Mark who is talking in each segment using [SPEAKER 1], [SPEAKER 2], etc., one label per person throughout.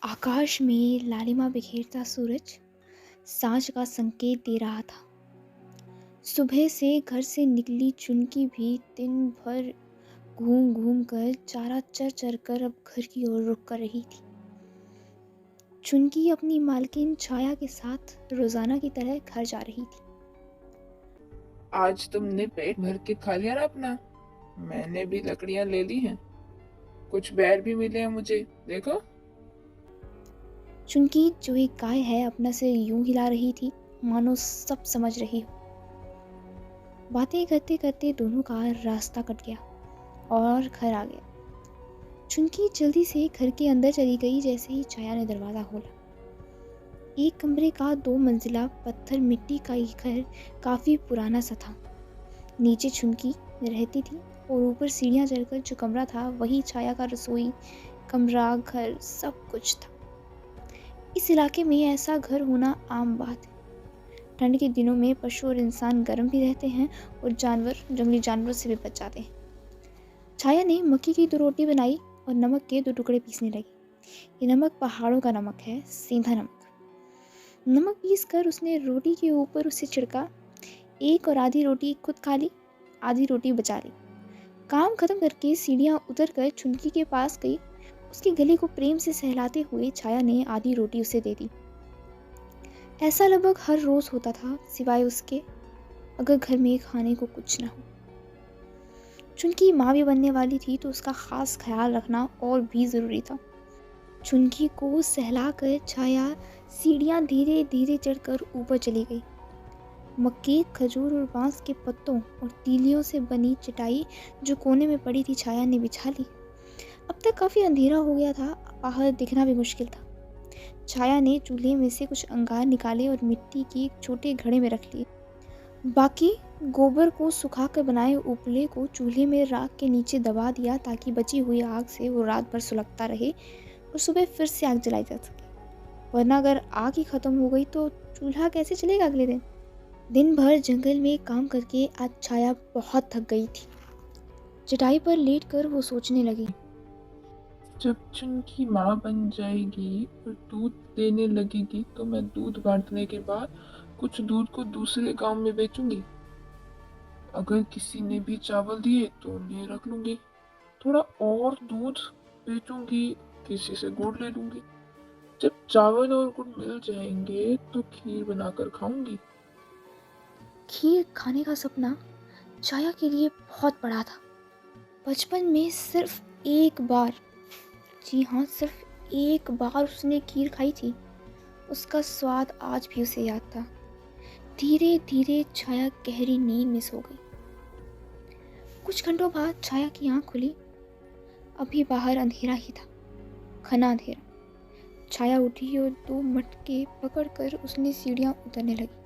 [SPEAKER 1] आकाश में लालिमा बिखेरता सूरज सांझ का संकेत दे रहा था। सुबह से घर से निकली चुनकी भी दिन भर घूम घूम कर चारा चर चर कर अब घर की ओर रुख कर रही थी। चुनकी अपनी मालकिन छाया के साथ रोजाना की तरह घर जा रही थी।
[SPEAKER 2] आज तुमने पेट भर के खा लिया ना अपना। मैंने भी लकड़ियां ले ली हैं। कुछ बैर भी मिले हैं मुझे, देखो।
[SPEAKER 1] चुनकी जो एक गाय है अपना सिर यूं हिला रही थी मानो सब समझ रही हो। बातें करते करते दोनों का रास्ता कट गया और घर आ गया। चुनकी जल्दी से घर के अंदर चली गई जैसे ही छाया ने दरवाज़ा खोला। एक कमरे का 2 मंजिला पत्थर मिट्टी का ये घर काफ़ी पुराना सा था। नीचे चुनकी रहती थी और ऊपर सीढ़ियाँ चढ़कर जो कमरा था वही छाया का रसोई कमरा घर सब कुछ था। इस इलाके में ऐसा घर होना आम बात है। ठंड के दिनों में पशु और इंसान गर्म भी रहते हैं और जंगली जानवरों से भी बच जाते हैं। छाया ने मक्की की 2 रोटी बनाई और नमक के 2 टुकड़े पीसने लगी। ये नमक पहाड़ों का नमक है, सेंधा नमक। नमक पीस कर उसने रोटी के ऊपर उसे छिड़का। एक और आधी रोटी खुद खा ली, आधी रोटी बचा ली। काम खत्म करके सीढ़ियाँ उतर कर चुनकी के पास गई। उसके गले को प्रेम से सहलाते हुए छाया ने आधी रोटी उसे दे दी। ऐसा लगभग हर रोज होता था सिवाय उसके अगर घर में खाने को कुछ ना हो। चुनकी माँ भी बनने वाली थी तो उसका खास ख्याल रखना और भी ज़रूरी था। चुनकी को सहलाकर छाया सीढ़ियाँ धीरे धीरे चढ़कर ऊपर चली गई। मक्के, खजूर और बांस के पत्तों और तीलियों से बनी चटाई जो कोने में पड़ी थी छाया ने बिछा ली। अब तक काफ़ी अंधेरा हो गया था, बाहर दिखना भी मुश्किल था। छाया ने चूल्हे में से कुछ अंगार निकाले और मिट्टी के एक छोटे घड़े में रख लिए। बाकी गोबर को सुखाकर बनाए उपले को चूल्हे में राख के नीचे दबा दिया ताकि बची हुई आग से वो रात भर सुलगता रहे और सुबह फिर से आग जलाई जा सके। वरना अगर आग ही खत्म हो गई तो चूल्हा कैसे चलेगा अगले दिन। दिन भर जंगल में काम करके आज छाया बहुत थक गई थी। चटाई पर लेटकर वो सोचने लगी।
[SPEAKER 2] जब चुनकी माँ बन जाएगी और दूध देने लगेगी तो मैं दूध बांटने के बाद कुछ दूध को दूसरे गांव में बेचूंगी। अगर किसी ने भी चावल दिए तो उन्हें रख लूंगी। थोड़ा और दूध बेचूंगी, किसी से गुड़ ले लूंगी। जब चावल और गुड़ मिल जाएंगे तो खीर बनाकर खाऊंगी।
[SPEAKER 1] खीर खाने का सपना छाया के लिए बहुत बड़ा था। बचपन में सिर्फ एक बार, जी हाँ सिर्फ एक बार उसने खीर खाई थी। उसका स्वाद आज भी उसे याद था। धीरे धीरे छाया गहरी नींद में सो गई। कुछ घंटों बाद छाया की आंख खुली। अभी बाहर अंधेरा ही था, घना अंधेरा। छाया उठी और 2 मटके पकड़कर उसने सीढ़ियाँ उतरने लगी।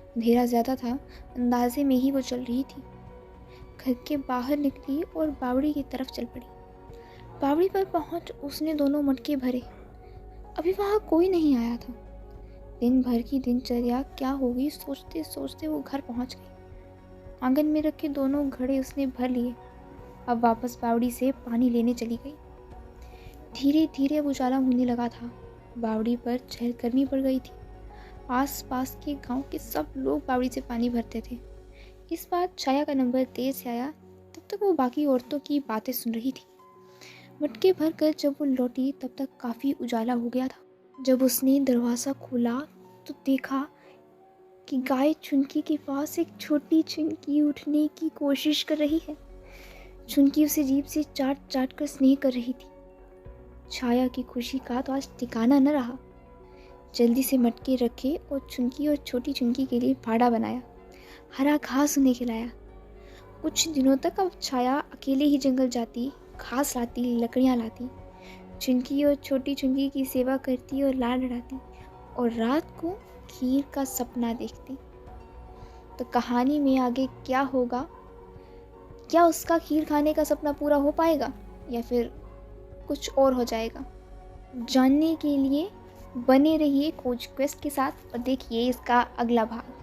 [SPEAKER 1] अंधेरा ज्यादा था, अंदाजे में ही वो चल रही थी। घर के बाहर निकली और बावड़ी की तरफ चल पड़ी। बावड़ी पर पहुंच उसने 2 मटके भरे। अभी वहां कोई नहीं आया था। दिन भर की दिनचर्या क्या होगी सोचते सोचते वो घर पहुंच गई। आंगन में रखे 2 घड़े उसने भर लिए। अब वापस बावड़ी से पानी लेने चली गई। धीरे धीरे उजाला होने लगा था। बावड़ी पर चहलकदमी पड़ गई थी। आस पास के गांव के सब लोग बावड़ी से पानी भरते थे। इस बार छाया का नंबर देर से आया। तब तक वो बाकी औरतों की बातें सुन रही थी। मटके भर कर जब वो लौटी तब तक काफ़ी उजाला हो गया था। जब उसने दरवाज़ा खोला तो देखा कि गाय चुनकी के पास एक छोटी चुनकी उठने की कोशिश कर रही है। चुनकी उसे जीभ से चाट चाट कर स्नेह कर रही थी। छाया की खुशी का तो आज ठिकाना न रहा। जल्दी से मटके रखे और चुनकी और छोटी चुनकी के लिए फाड़ा बनाया। हरा घास उन्हें खिलाया। कुछ दिनों तक अब छाया अकेले ही जंगल जाती, घास लाती, लकड़ियाँ लाती, चुनकी और छोटी चुनकी की सेवा करती और लाड लड़ाती और रात को खीर का सपना देखती। तो कहानी में आगे क्या होगा? क्या उसका खीर खाने का सपना पूरा हो पाएगा या फिर कुछ और हो जाएगा? जानने के लिए बने रहिए खोज क्वेस्ट के साथ और देखिए इसका अगला भाग।